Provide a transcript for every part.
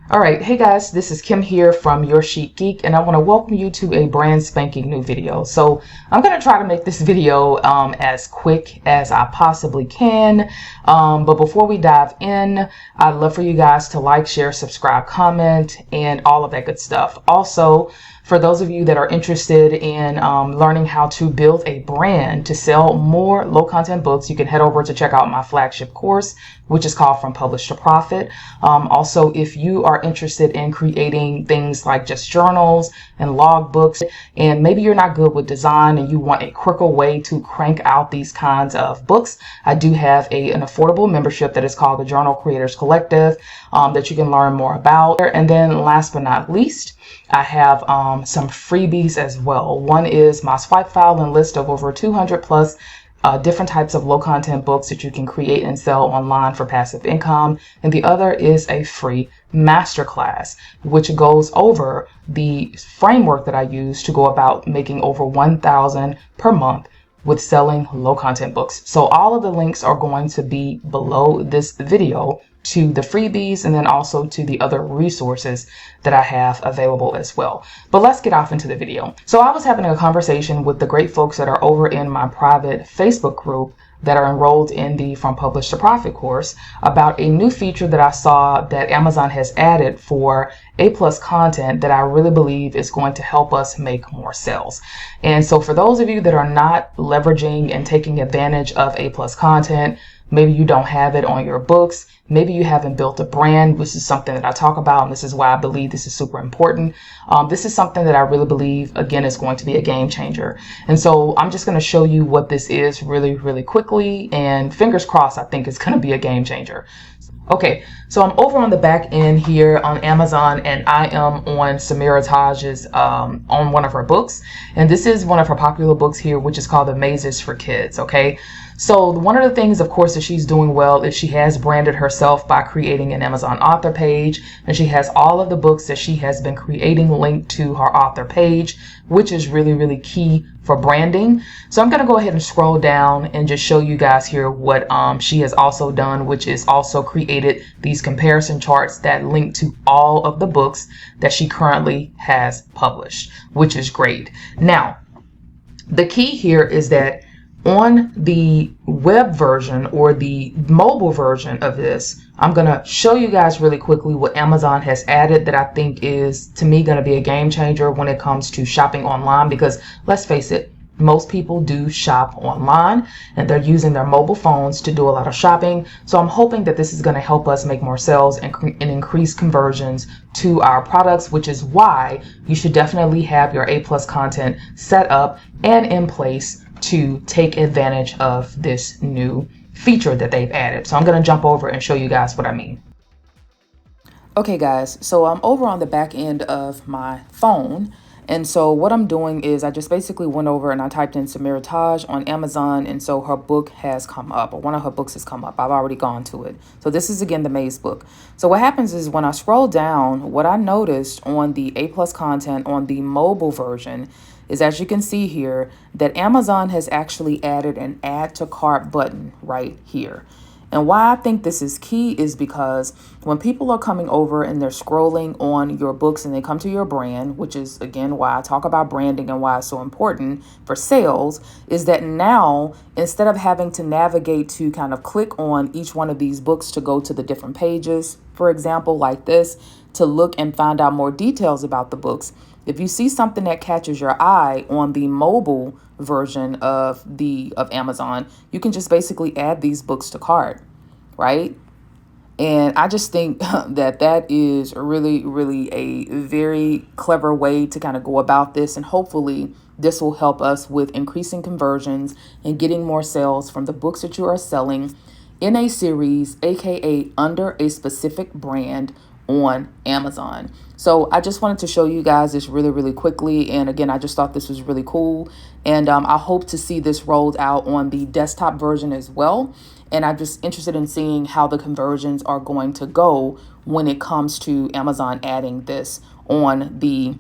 All right, hey guys, this is Kim here from Your Chic Geek, and I want to welcome you to a brand spanking new video. So I'm going to try to make this video as quick as I possibly can. But before we dive in, I'd love for you guys to like, share, subscribe, comment, and all of that good stuff. Also, for those of you that are interested in learning how to build a brand to sell more low content books, you can head over to check out my flagship course, which is called From Publish to Profit. Also, if you are interested in creating things like just journals and log books, and maybe you're not good with design and you want a quicker way to crank out these kinds of books, I do have an affordable membership that is called the Journal Creators Collective that you can learn more about. And then last but not least, I have some freebies as well. One is my swipe file and list of over 200 plus different types of low content books that you can create and sell online for passive income. And the other is a free masterclass, which goes over the framework that I use to go about making over 1,000 per month with selling low content books. So all of the links are going to be below this video to the freebies and then also to the other resources that I have available as well. But let's get off into the video. So I was having a conversation with the great folks that are over in my private Facebook group that are enrolled in the From Publish to Profit course about a new feature that I saw that Amazon has added for A+ content that I really believe is going to help us make more sales. And so for those of you that are not leveraging and taking advantage of A+ content, maybe you don't have it on your books, maybe you haven't built a brand, which is something that I talk about, and this is why I believe this is super important. This is something that I really believe, again, is going to be a game changer. And so I'm just going to show you what this is really, really quickly, and fingers crossed, I think it's going to be a game changer. Okay, so I'm over on the back end here on Amazon, and I am on Samira Taj's on one of her books, and this is one of her popular books here, which is called The Mazes for Kids. Okay, so one of the things, of course, that she's doing well is she has branded herself by creating an Amazon author page, and she has all of the books that she has been creating linked to her author page, which is really, really key for branding. So I'm going to go ahead and scroll down and just show you guys here what she has also done, which is also created these comparison charts that link to all of the books that she currently has published, which is great. Now, the key here is that on the web version or the mobile version of this, I'm going to show you guys really quickly what Amazon has added that I think is, to me, going to be a game changer when it comes to shopping online, because let's face it, most people do shop online and they're using their mobile phones to do a lot of shopping. So I'm hoping that this is going to help us make more sales and increase conversions to our products, which is why you should definitely have your A+ content set up and in place to take advantage of this new feature that they've added. So I'm going to jump over and show you guys what I mean. Okay guys, so I'm over on the back end of my phone. And so what I'm doing is I just basically went over and I typed in Samira Taj on Amazon. And so her book has come up, or one of her books has come up. I've already gone to it. So this is, again, the Maze book. So what happens is when I scroll down, what I noticed on the A+ content on the mobile version is, as you can see here, that Amazon has actually added an add to cart button right here. And why I think this is key is because when people are coming over and they're scrolling on your books and they come to your brand, which is, again, why I talk about branding and why it's so important for sales, is that now, instead of having to navigate to kind of click on each one of these books to go to the different pages, for example, like this, to look and find out more details about the books, if you see something that catches your eye on the mobile version of Amazon, you can just basically add these books to cart, right? And I just think that that is really, really a very clever way to kind of go about this. And hopefully this will help us with increasing conversions and getting more sales from the books that you are selling in a series, aka under a specific brand on Amazon. So I just wanted to show you guys this really, really quickly. And again, I just thought this was really cool. And I hope to see this rolled out on the desktop version as well. And I'm just interested in seeing how the conversions are going to go when it comes to Amazon adding this on the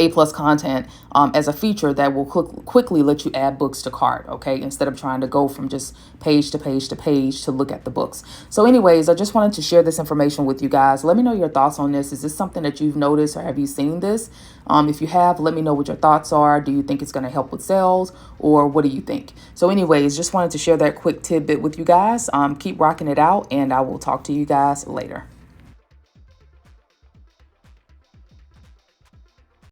A+ content as a feature that will quickly let you add books to cart, okay, instead of trying to go from just page to page to page to look at the books. So anyways, I just wanted to share this information with you guys. Let me know your thoughts on this. Is this something that you've noticed, or have you seen this? If you have, let me know what your thoughts are. Do you think it's going to help with sales, or what do you think? So anyways, just wanted to share that quick tidbit with you guys. Keep rocking it out, and I will talk to you guys later.